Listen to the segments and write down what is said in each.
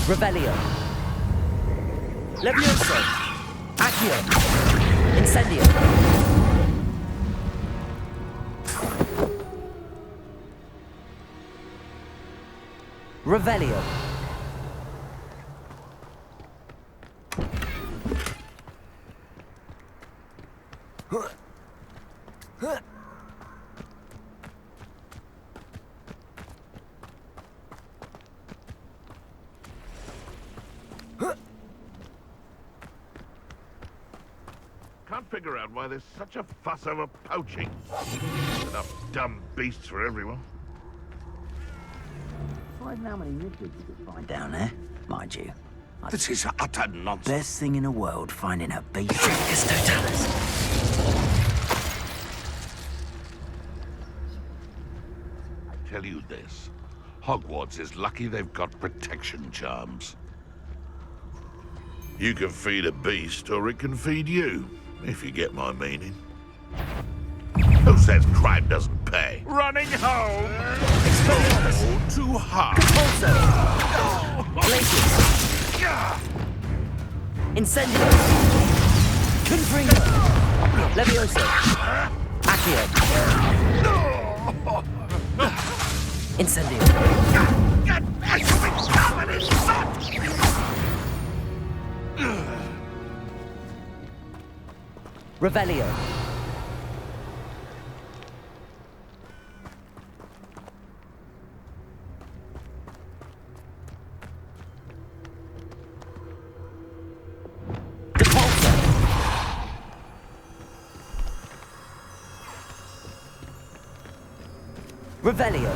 Revelio. Levioso. Accio. Incendio. Revelio. Can't figure out why there's such a fuss over poaching. Enough dumb beasts for everyone. Find how many nippers you could find down there, mind you. This is utter nonsense. Best thing in the world, finding a beast. Totalis. I tell you this. Hogwarts is lucky they've got protection charms. You can feed a beast, or it can feed you, if you get my meaning. Who says crime doesn't pay? Running home! Oh, too hard! Compulso! Glacius! Incendio! Confringo! Levioso! Accio! Incendio! Revelio! Revelio.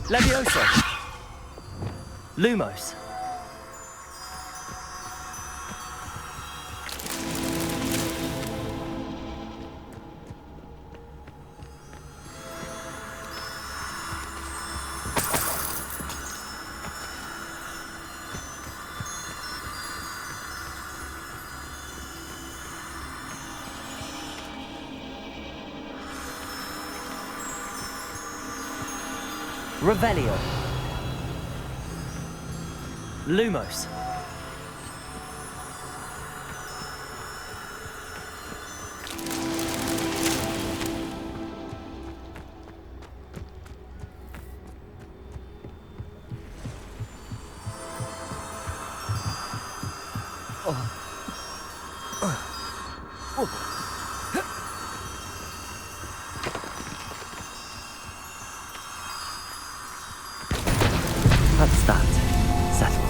Levioso. Lumos. Revelio. Lumos. That's that. Settled.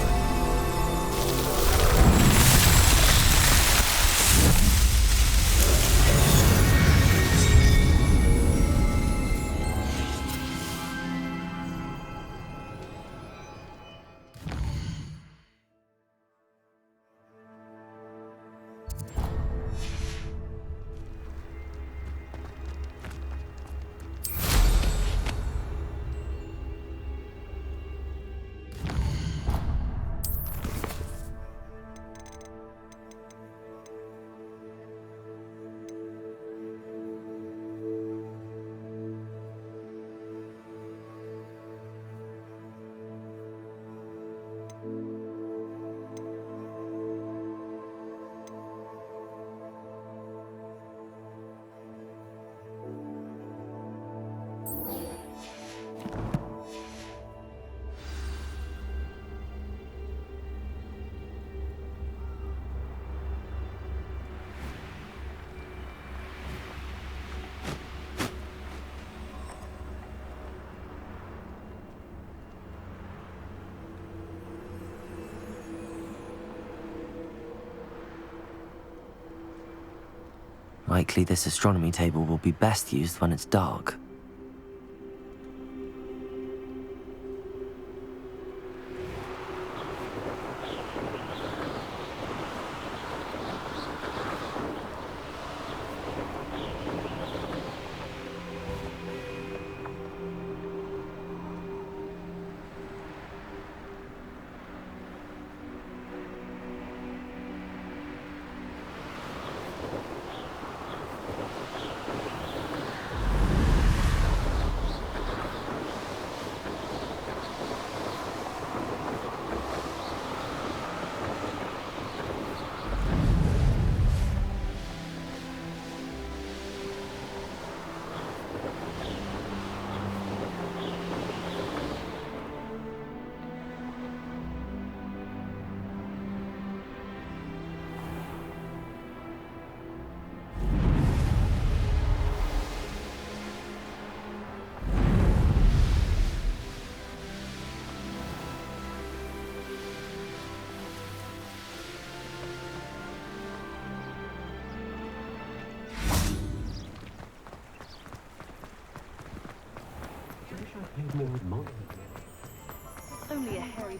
Likely this astronomy table will be best used when it's dark. Only a hairy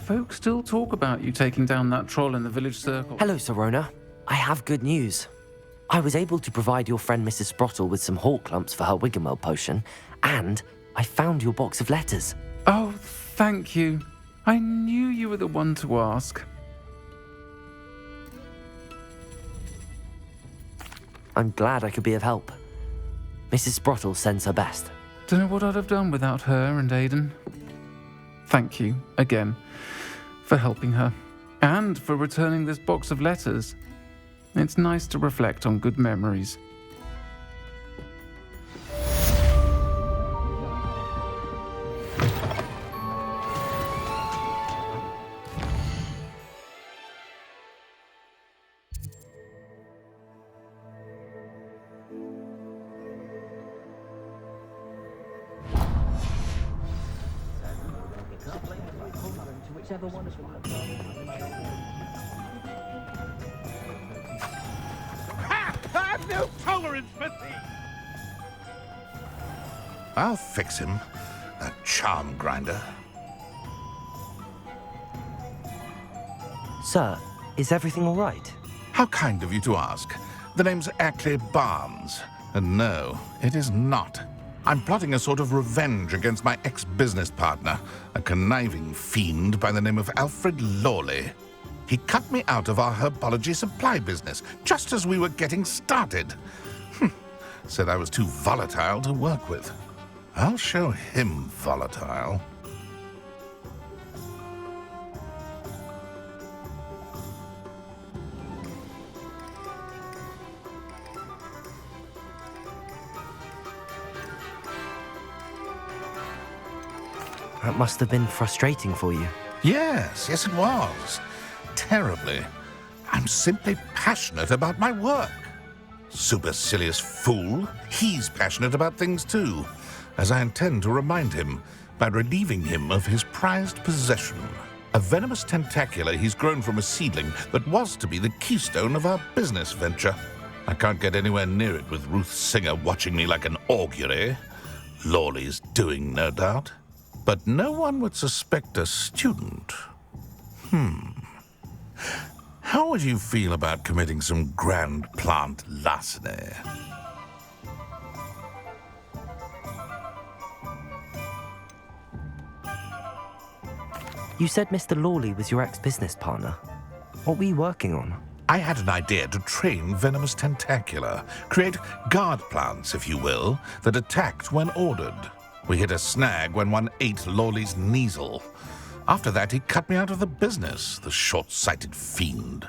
Folks still talk about you taking down that troll in the village circle. Hello, Sirona. I have good news. I was able to provide your friend Mrs. Sprottle with some hawk lumps for her Wiggenweld potion, and I found your box of letters. Oh, thank you. I knew you were the one to ask. I'm glad I could be of help. Mrs. Sprottle sends her best. Don't know what I'd have done without her and Aidan. Thank you, again, for helping her, and for returning this box of letters. It's nice to reflect on good memories. I've no tolerance for thieves! I'll fix him, that charm grinder. Sir, is everything all right? How kind of you to ask. The name's Ackley Barnes. And no, it is not. I'm plotting a sort of revenge against my ex-business partner, a conniving fiend by the name of Alfred Lawley. He cut me out of our herbology supply business just as we were getting started. Said I was too volatile to work with. I'll show him volatile. That must have been frustrating for you. Yes, it was. Terribly. I'm simply passionate about my work. Supercilious fool. He's passionate about things too, as I intend to remind him by relieving him of his prized possession. A venomous tentacular he's grown from a seedling that was to be the keystone of our business venture. I can't get anywhere near it with Ruth Singer watching me like an augury. Lawley's doing, no doubt. But no one would suspect a student. How would you feel about committing some grand plant larceny? You said Mr. Lawley was your ex-business partner. What were you working on? I had an idea to train venomous tentacula, create guard plants, if you will, that attacked when ordered. We hit a snag when one ate Lawley's Kneasel. After that, he cut me out of the business, the short-sighted fiend.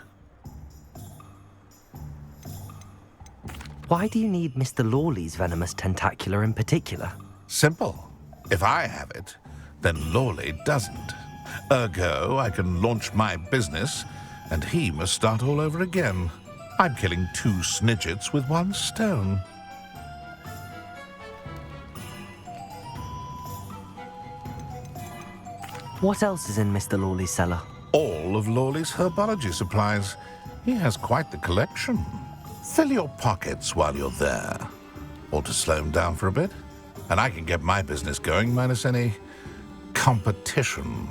Why do you need Mr. Lawley's venomous tentacular in particular? Simple. If I have it, then Lawley doesn't. Ergo, I can launch my business, and he must start all over again. I'm killing two snidgets with one stone. What else is in Mr. Lawley's cellar? All of Lawley's herbology supplies. He has quite the collection. Fill your pockets while you're there. Or to slow him down for a bit. And I can get my business going minus any competition.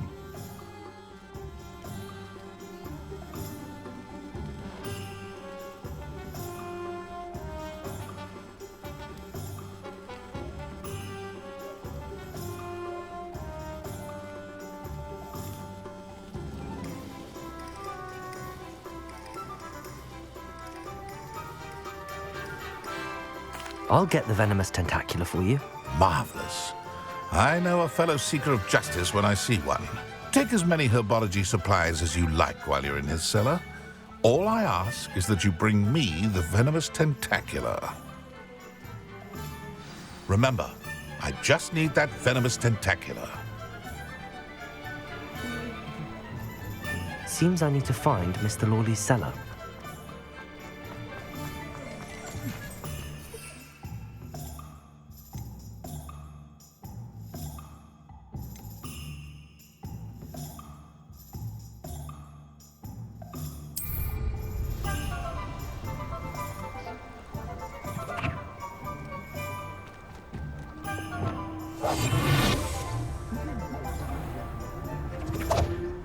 I'll get the venomous tentacular for you. Marvelous. I know a fellow seeker of justice when I see one. Take as many herbology supplies as you like while you're in his cellar. All I ask is that you bring me the venomous tentacular. Remember, I just need that venomous tentacula. Seems I need to find Mr. Lawley's cellar.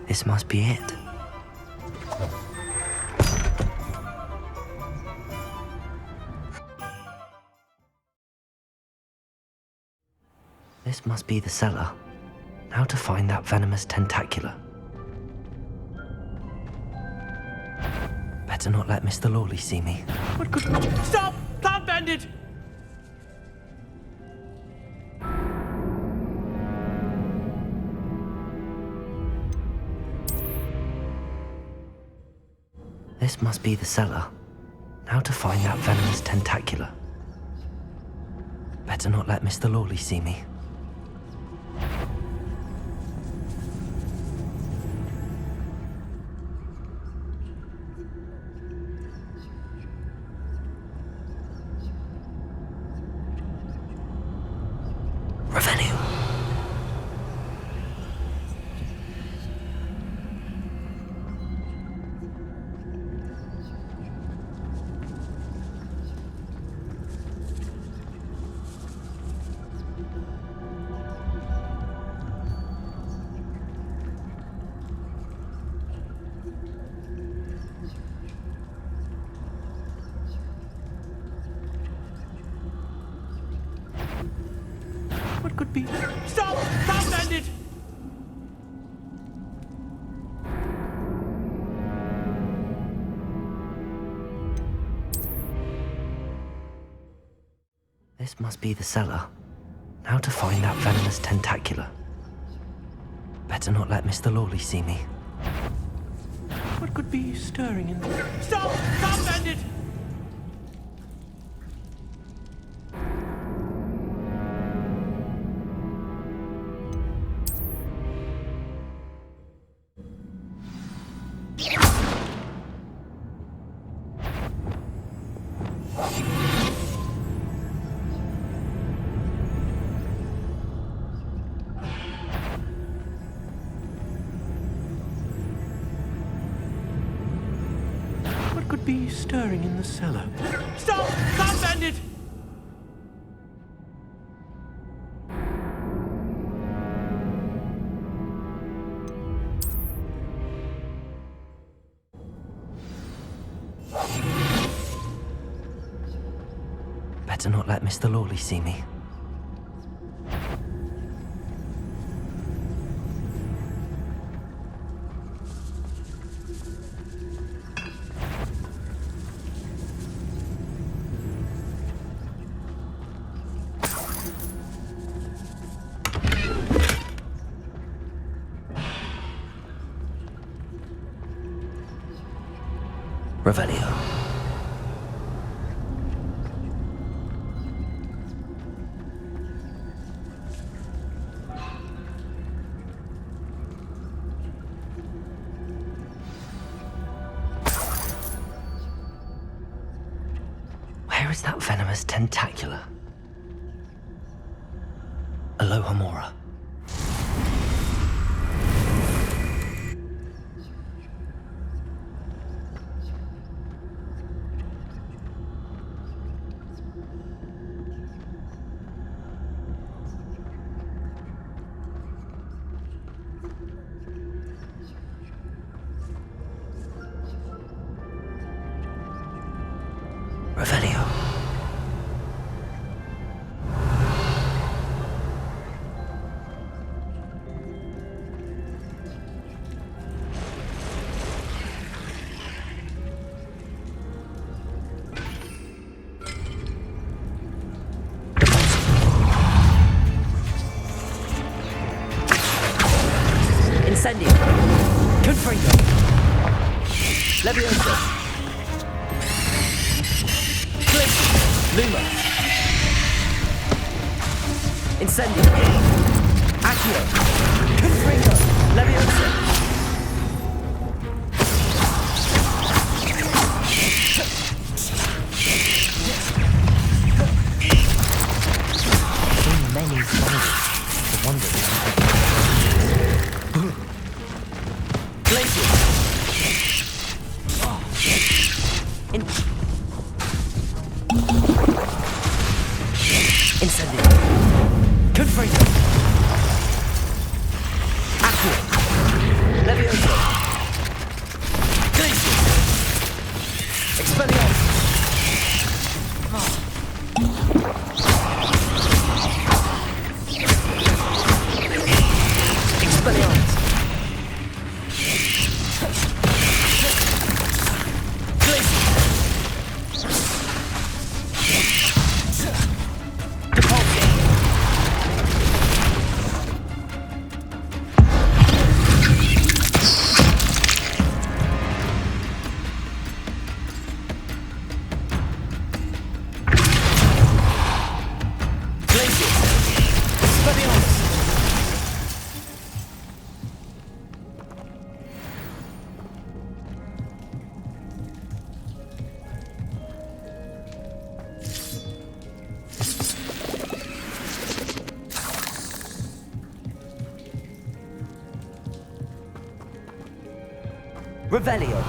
This must be it. This must be the cellar. Now to find that venomous tentacula. Better not let Mr. Lawley see me. What could... Stop! Plant bandit! This must be the cellar. Now to find that venomous tentacula. Better not let Mr. Lawley see me. Revenue. What could be... Stop! Plant bandit! This must be the cellar. Now to find that venomous tentacula. Better not let Mr. Lawley see me. What could be stirring in the... Stop! Plant bandit! What could be stirring in the cellar? Stop! Plant bandit! Better not let Mr. Lawley see me. Revelio. Where is that venomous tentacula? Alohomora. Revelio. Incendio. Confringo. Leviosa. Blitz. Luma. Incendio. Accio. Confringo. Leviosa. In many languages, the wonder Glacier. In Incendio. Confringo. Accio. Leviosa. Glacier. Expelliarmus. Expelliarmus. Glacier. Depulso. Glacier. Expelliarmus. Revelio.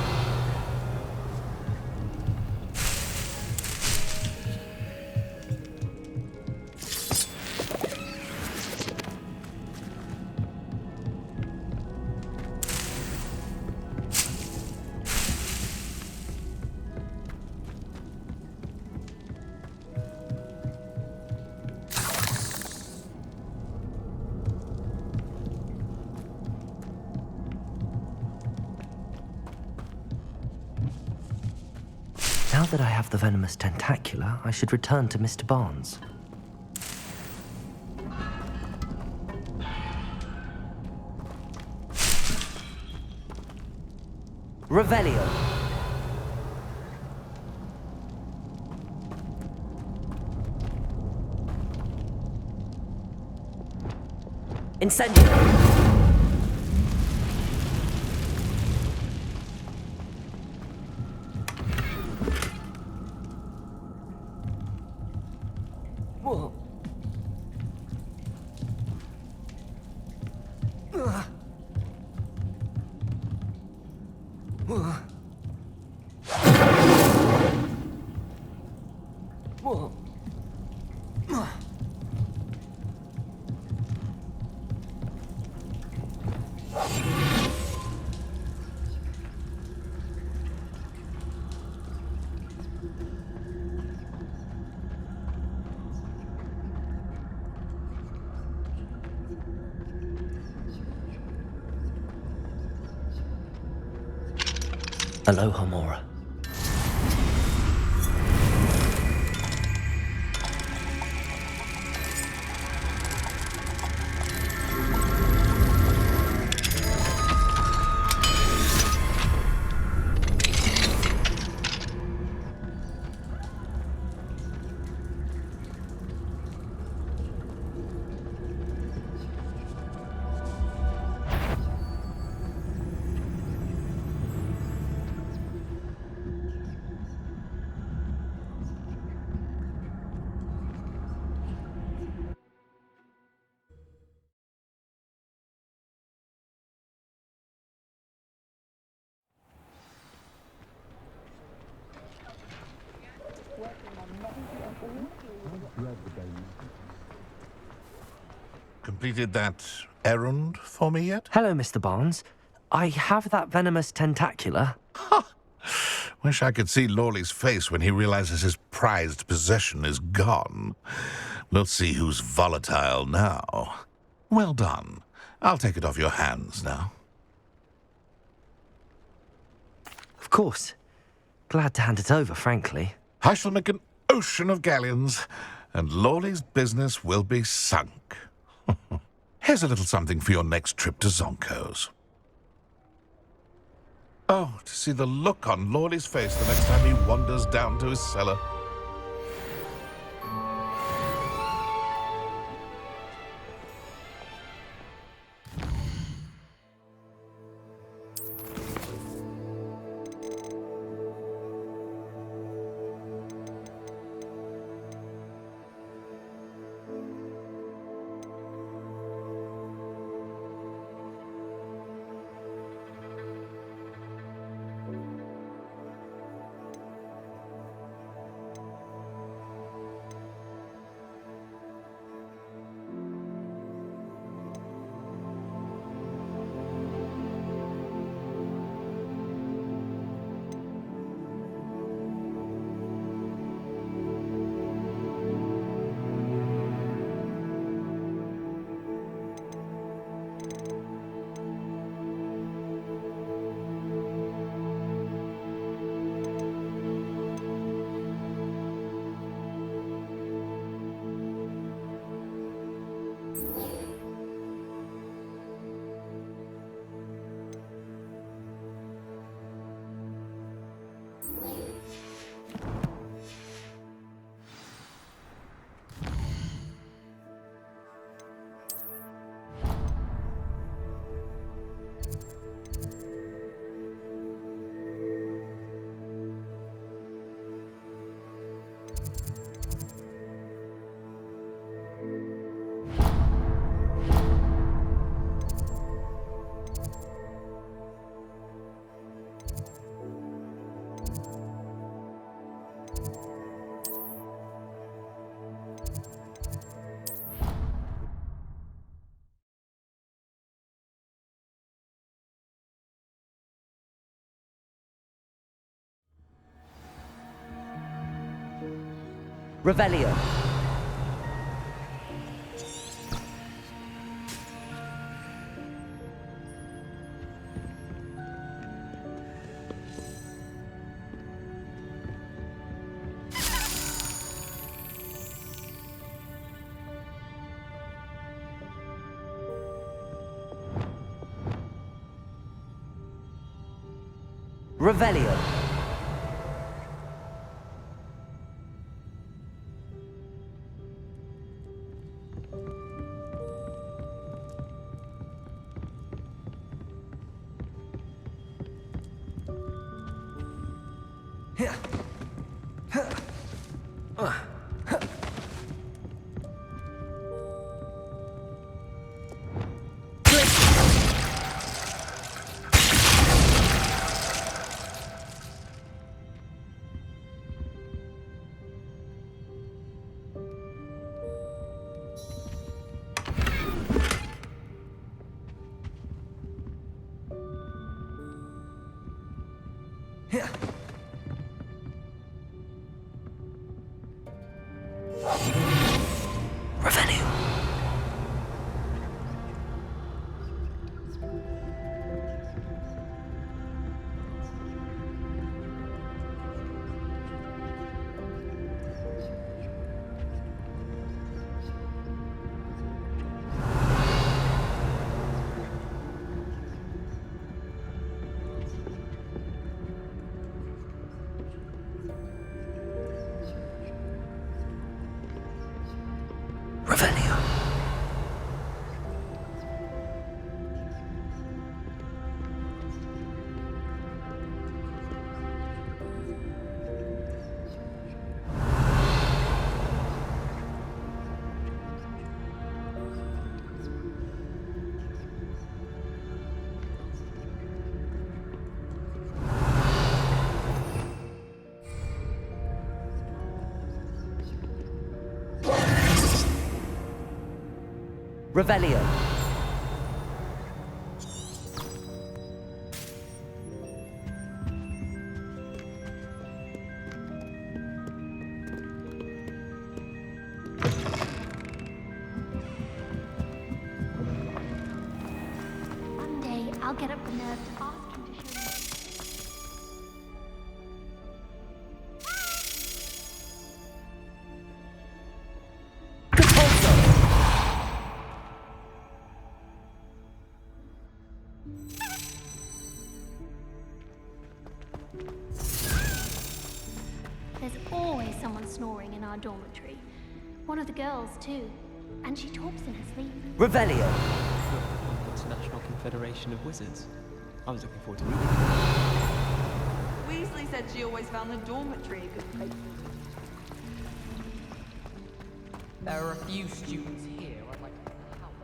Now that I have the venomous tentacula, I should return to Mr. Barnes. Revelio. Incendio. Whoa. Whoa. Aloha, Mora. Completed that errand for me yet? Hello, Mr. Barnes. I have that venomous tentacula. Wish I could see Lawley's face when he realizes his prized possession is gone. We'll see who's volatile now. Well done. I'll take it off your hands now. Of course. Glad to hand it over, frankly. I shall make an ocean of galleons, and Lawley's business will be sunk. Here's a little something for your next trip to Zonko's. Oh, to see the look on Lawley's face the next time he wanders down to his cellar. Revelio. Revelio. Revelio. Revelio. Revelio. One day, I'll get up the nerve to ask him to show me. There's always someone snoring in our dormitory. One of the girls, too. And she talks in her sleep. Revelio. International Confederation of Wizards. I was looking forward to meeting you. Weasley said she always found the dormitory a good place. There are a few students here I'd like to help.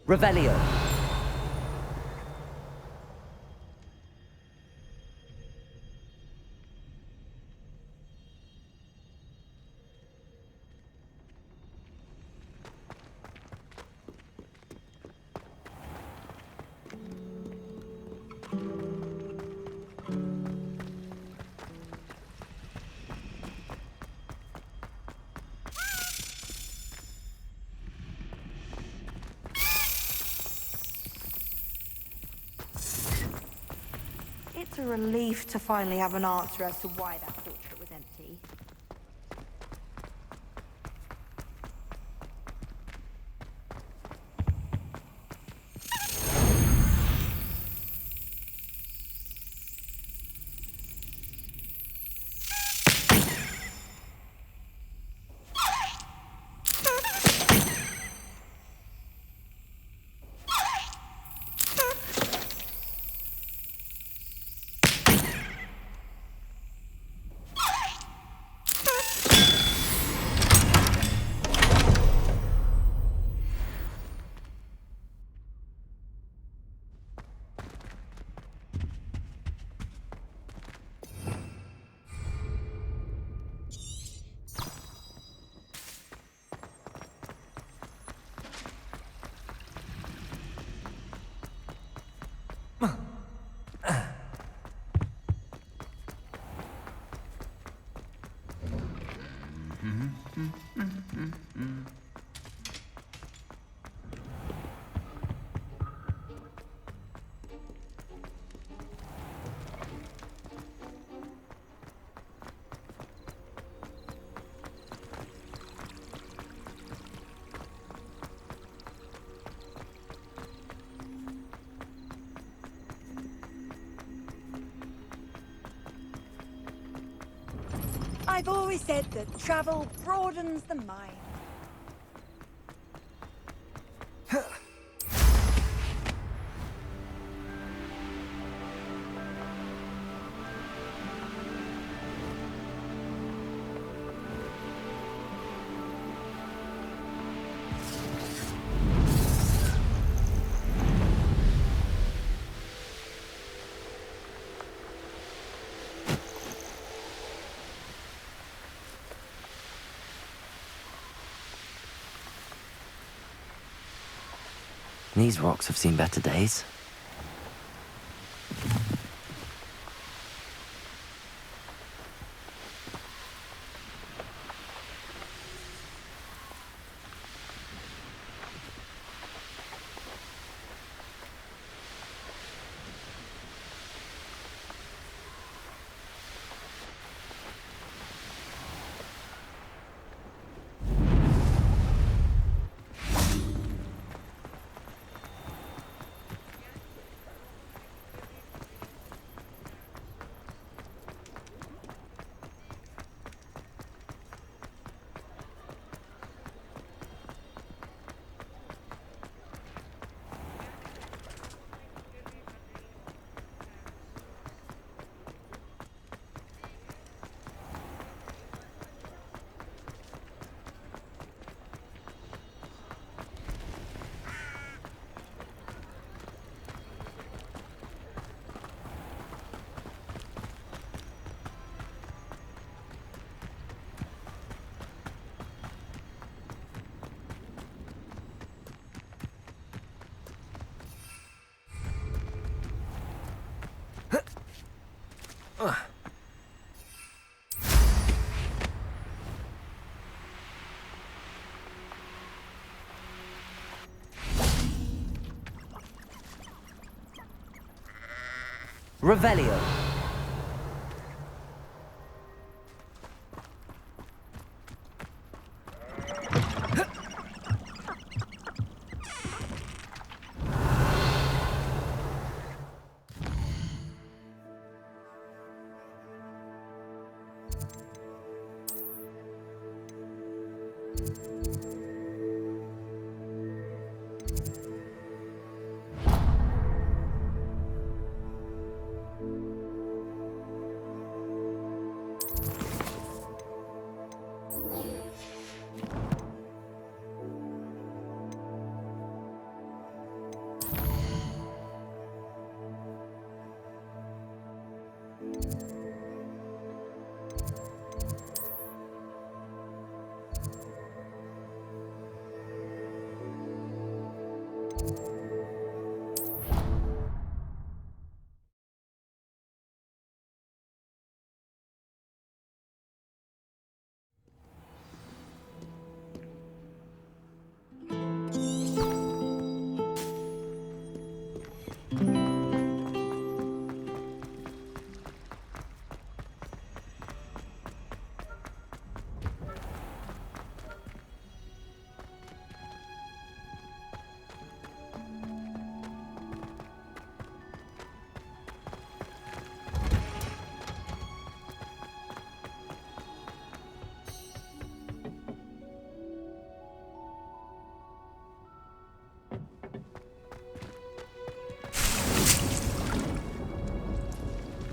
Revelio. It's a relief to finally have an answer as to why that portrait was empty. I've always said that travel broadens the mind. These rocks have seen better days. Revelio.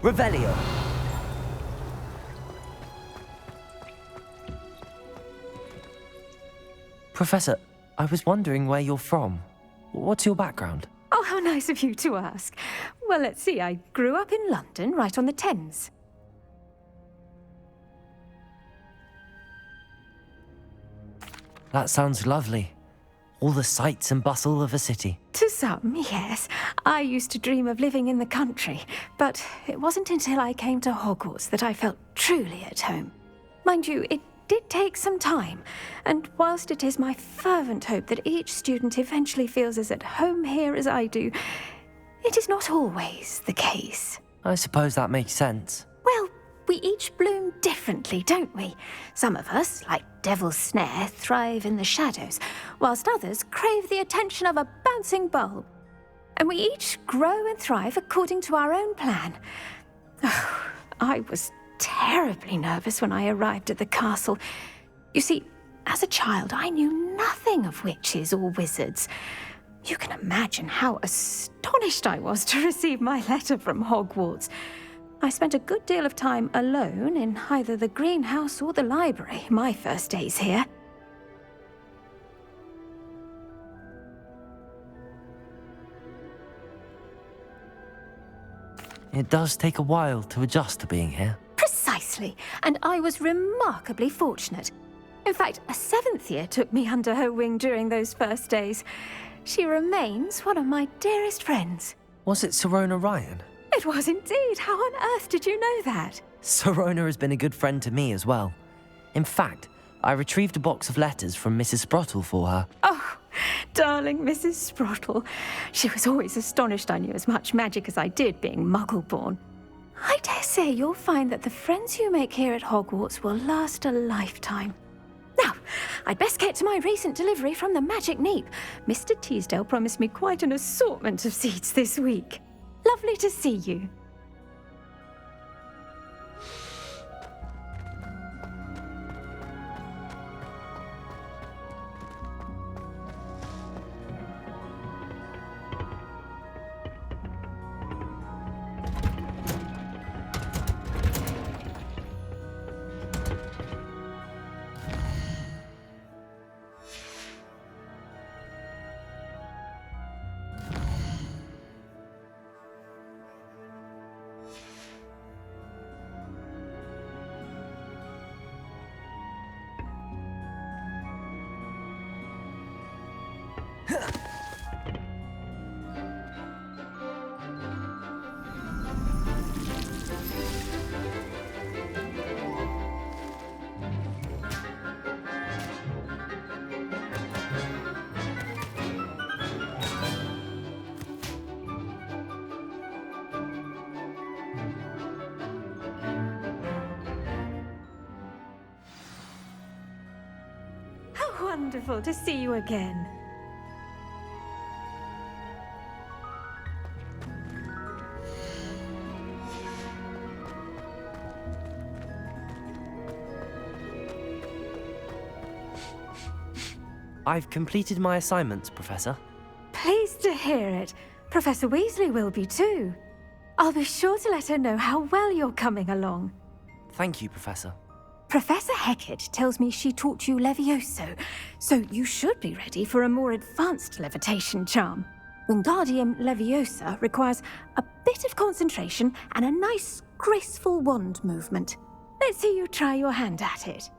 Revelio. Professor, I was wondering where you're from. What's your background? Oh, how nice of you to ask. Well, let's see. I grew up in London, right on the Thames. That sounds lovely. All the sights and bustle of a city. To some, yes. I used to dream of living in the country, but it wasn't until I came to Hogwarts that I felt truly at home. Mind you, it did take some time, and whilst it is my fervent hope that each student eventually feels as at home here as I do, it is not always the case. I suppose that makes sense. Well, we each bloom differently, don't we? Some of us, like Devil's Snare, thrive in the shadows, whilst others crave the attention of a bouncing bulb. And we each grow and thrive according to our own plan. Oh, I was terribly nervous when I arrived at the castle. You see, as a child, I knew nothing of witches or wizards. You can imagine how astonished I was to receive my letter from Hogwarts. I spent a good deal of time alone in either the greenhouse or the library my first days here. It does take a while to adjust to being here. Precisely, and I was remarkably fortunate. In fact, a 7th year took me under her wing during those first days. She remains one of my dearest friends. Was it Serona Ryan? It was indeed. How on earth did you know that? Serona has been a good friend to me as well. In fact, I retrieved a box of letters from Mrs. Sprottle for her. Oh, darling Mrs. Sprottle. She was always astonished I knew as much magic as I did, being Muggle-born. I dare say you'll find that the friends you make here at Hogwarts will last a lifetime. Now, I'd best get to my recent delivery from the Magic Neep. Mr. Teasdale promised me quite an assortment of seeds this week. Lovely to see you. Wonderful to see you again. I've completed my assignments, Professor. Pleased to hear it. Professor Weasley will be too. I'll be sure to let her know how well you're coming along. Thank you, Professor. Professor Hecat tells me she taught you Levioso, so you should be ready for a more advanced levitation charm. Wingardium Leviosa requires a bit of concentration and a nice, graceful wand movement. Let's see you try your hand at it.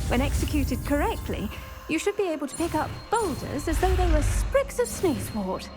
When executed correctly, you should be able to pick up boulders as though they were sprigs of sneezewort.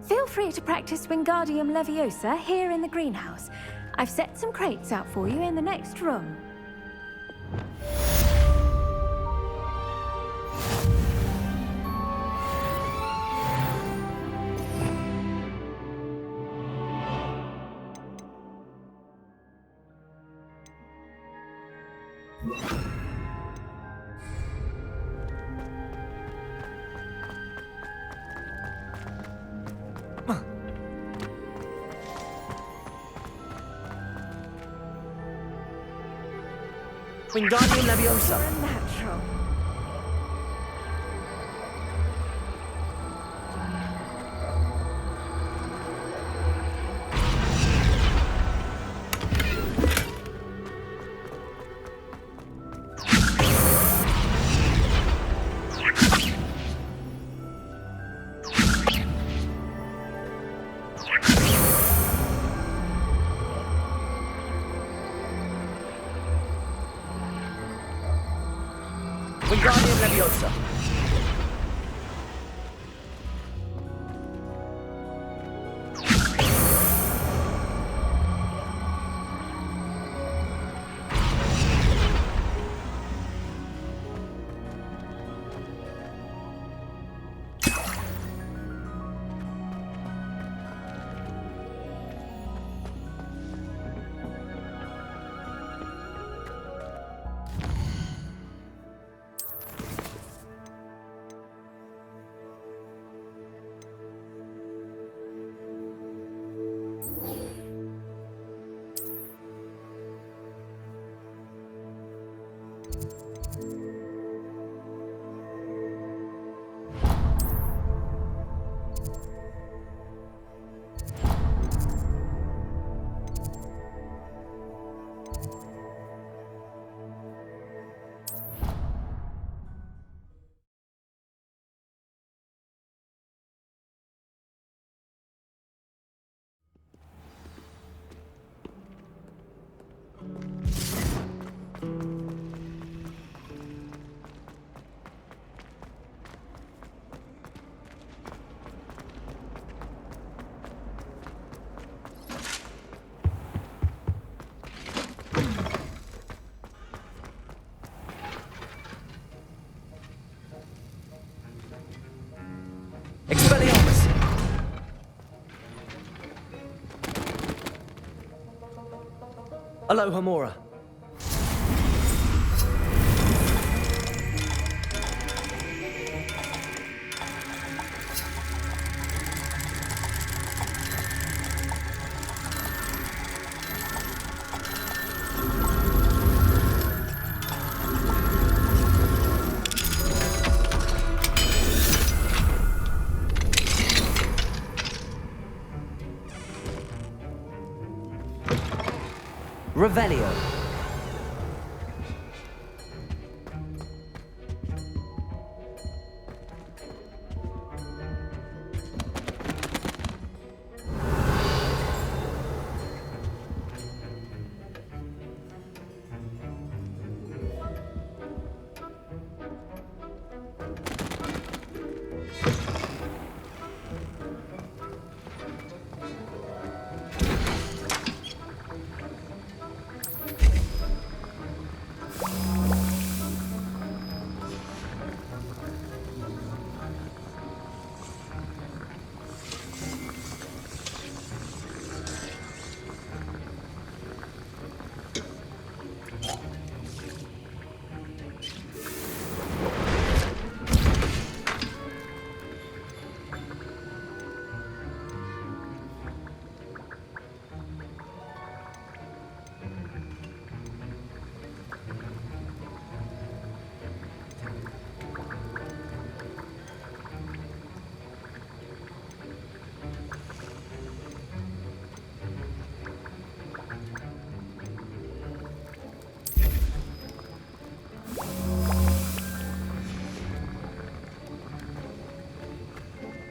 Feel free to practice Wingardium Leviosa here in the greenhouse. I've set some crates out for you in the next room. Wingardium Leviosa. You're a natural. Wingardium Leviosa. Expelliarmus! Alohomora. Revelio.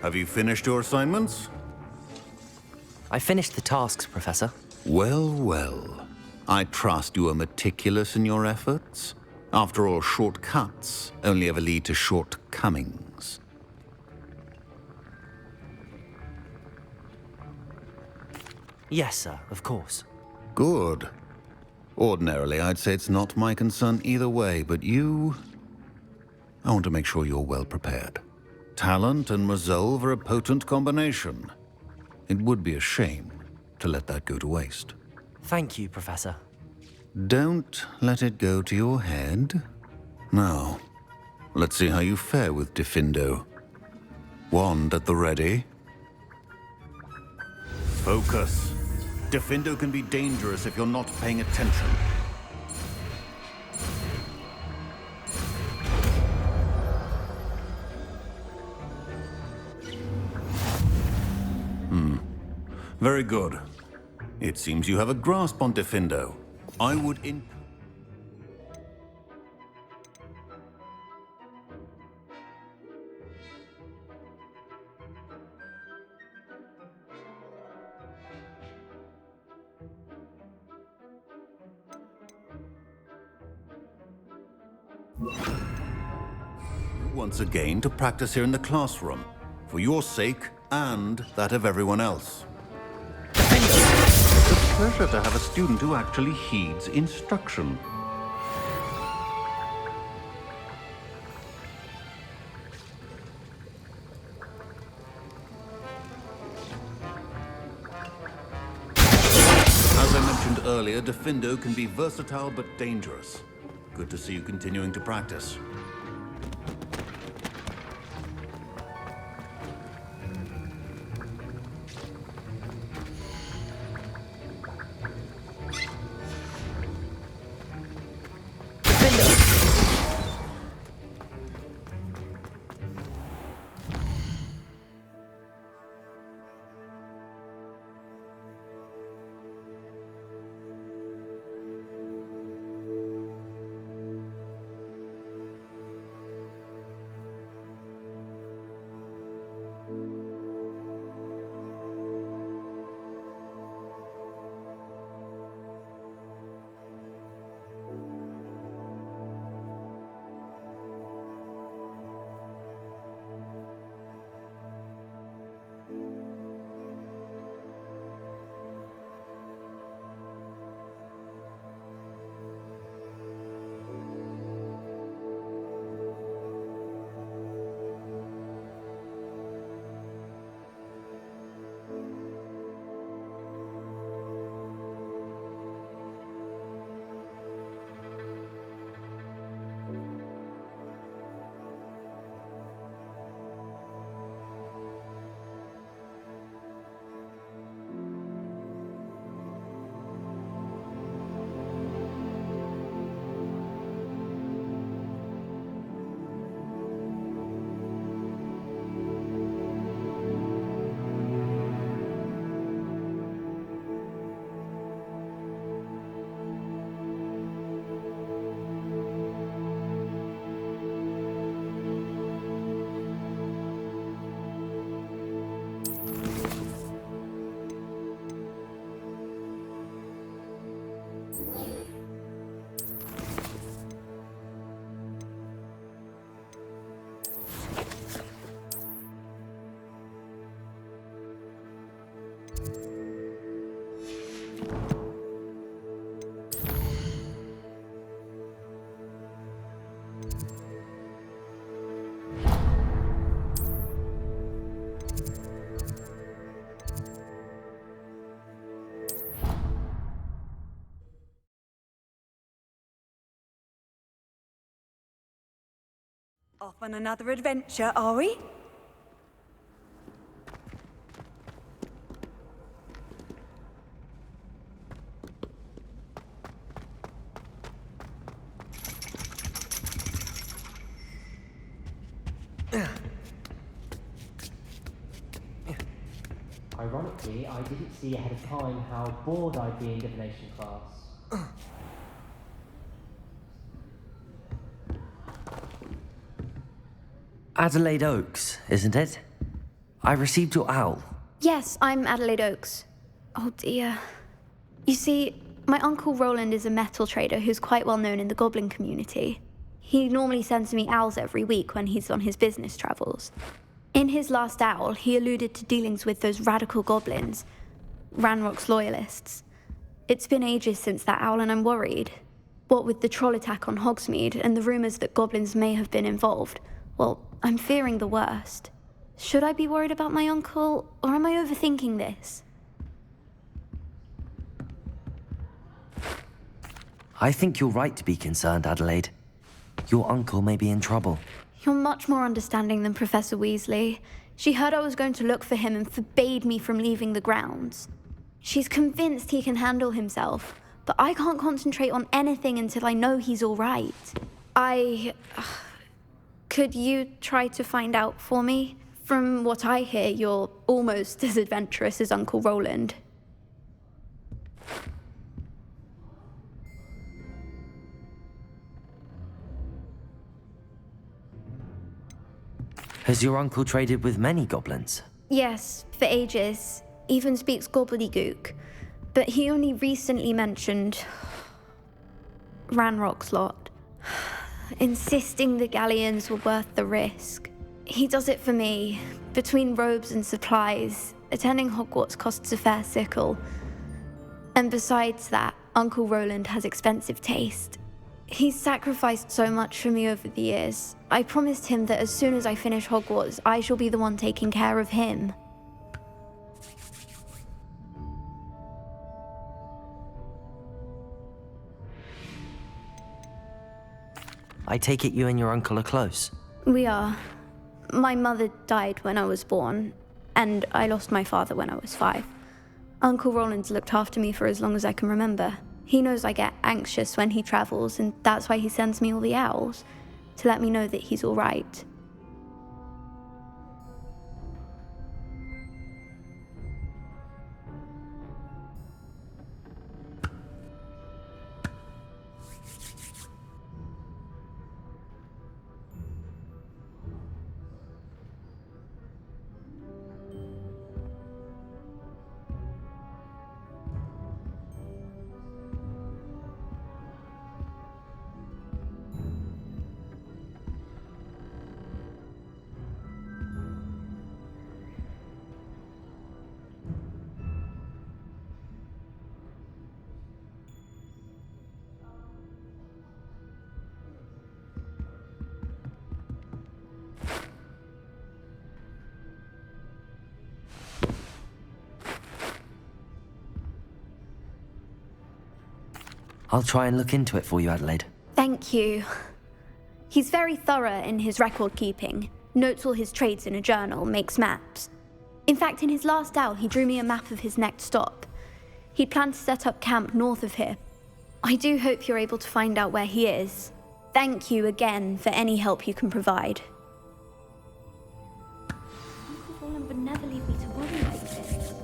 Have you finished your assignments? I finished the tasks, Professor. Well, well. I trust you are meticulous in your efforts. After all, shortcuts only ever lead to shortcomings. Yes, sir, of course. Good. Ordinarily, I'd say it's not my concern either way, but you... I want to make sure you're well prepared. Talent and resolve are a potent combination. It would be a shame to let that go to waste. Thank you, Professor. Don't let it go to your head. Now, let's see how you fare with Diffindo. Wand at the ready. Focus. Diffindo can be dangerous if you're not paying attention. Very good. It seems you have a grasp on Diffindo. I would once again to practice here in the classroom, for your sake and that of everyone else. It's a pleasure to have a student who actually heeds instruction. As I mentioned earlier, Defendo can be versatile but dangerous. Good to see you continuing to practice. Off on another adventure, are we? Ironically, I didn't see ahead of time how bored I'd be in divination class. Adelaide Oaks, isn't it? I received your owl. Yes, I'm Adelaide Oaks. Oh dear. You see, my Uncle Roland is a metal trader who's quite well known in the goblin community. He normally sends me owls every week when he's on his business travels. In his last owl, he alluded to dealings with those radical goblins, Ranrock's loyalists. It's been ages since that owl and I'm worried. What with the troll attack on Hogsmeade and the rumours that goblins may have been involved, well, I'm fearing the worst. Should I be worried about my uncle, or am I overthinking this? I think you're right to be concerned, Adelaide. Your uncle may be in trouble. You're much more understanding than Professor Weasley. She heard I was going to look for him and forbade me from leaving the grounds. She's convinced he can handle himself, but I can't concentrate on anything until I know he's all right. Could you try to find out for me? From what I hear, you're almost as adventurous as Uncle Roland. Has your uncle traded with many goblins? Yes, for ages. Even speaks gobbledygook. But he only recently mentioned Ranrock's lot. insisting the galleons were worth the risk. He does it for me. Between robes and supplies, attending Hogwarts costs a fair sickle. And besides that, Uncle Roland has expensive taste. He's sacrificed so much for me over the years. I promised him that as soon as I finish Hogwarts, I shall be the one taking care of him. I take it you and your uncle are close? We are. My mother died when I was born, and I lost my father when I was 5. Uncle Roland's looked after me for as long as I can remember. He knows I get anxious when he travels, and that's why he sends me all the owls, to let me know that he's all right. I'll try and look into it for you, Adelaide. Thank you. He's very thorough in his record keeping, notes all his trades in a journal, makes maps. In fact, in his last owl, he drew me a map of his next stop. He'd planned to set up camp north of here. I do hope you're able to find out where he is. Thank you again for any help you can provide. Uncle Roland would never leave me to worry like this.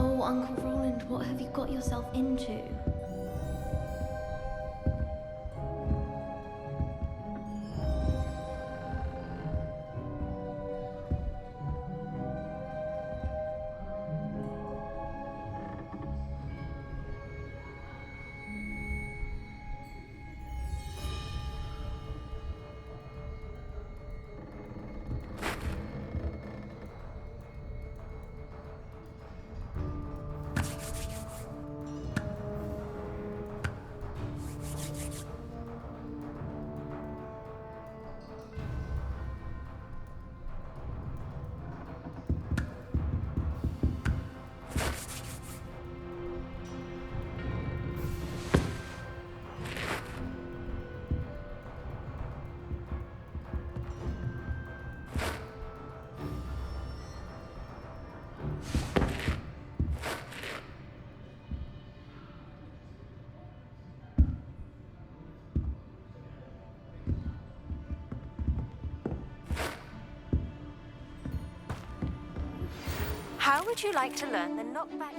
Oh, Uncle Roland, what have you got yourself into? How would you like to learn the knockback?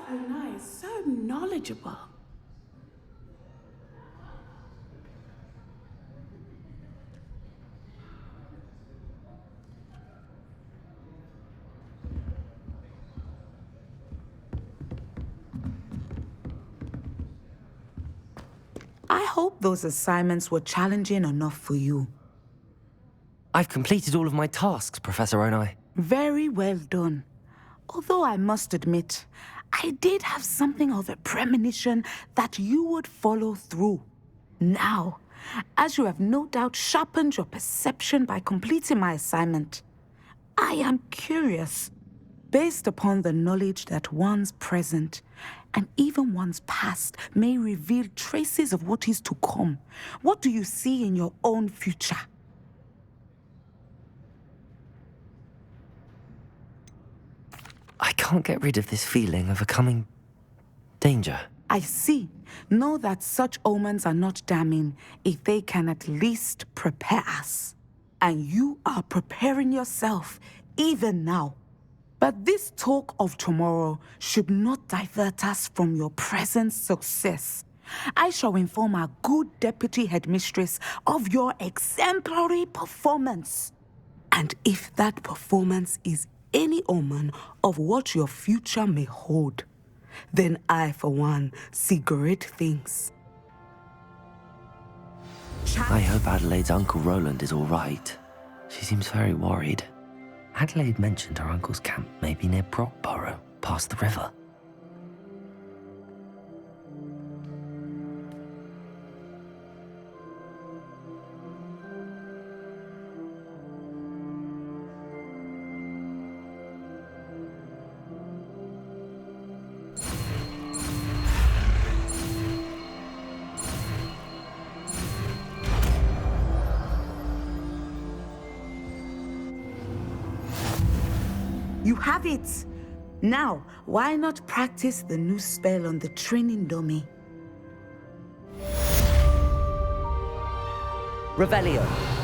Onai is so knowledgeable. I hope those assignments were challenging enough for you. I've completed all of my tasks, Professor Onai. Very well done. Although I must admit, I did have something of a premonition that you would follow through. Now, as you have no doubt sharpened your perception by completing my assignment, I am curious, based upon the knowledge that one's present and even one's past may reveal traces of what is to come. What do you see in your own future? I can't get rid of this feeling of a coming danger. I see. Know that such omens are not damning if they can at least prepare us. And you are preparing yourself, even now. But this talk of tomorrow should not divert us from your present success. I shall inform our good deputy headmistress of your exemplary performance. And if that performance is any omen of what your future may hold, then I, for one, see great things. I hope Adelaide's Uncle Roland is all right. She seems very worried. Adelaide mentioned her uncle's camp may be near Brockborough, past the river. You have it! Now, why not practice the new spell on the training dummy? Revelio.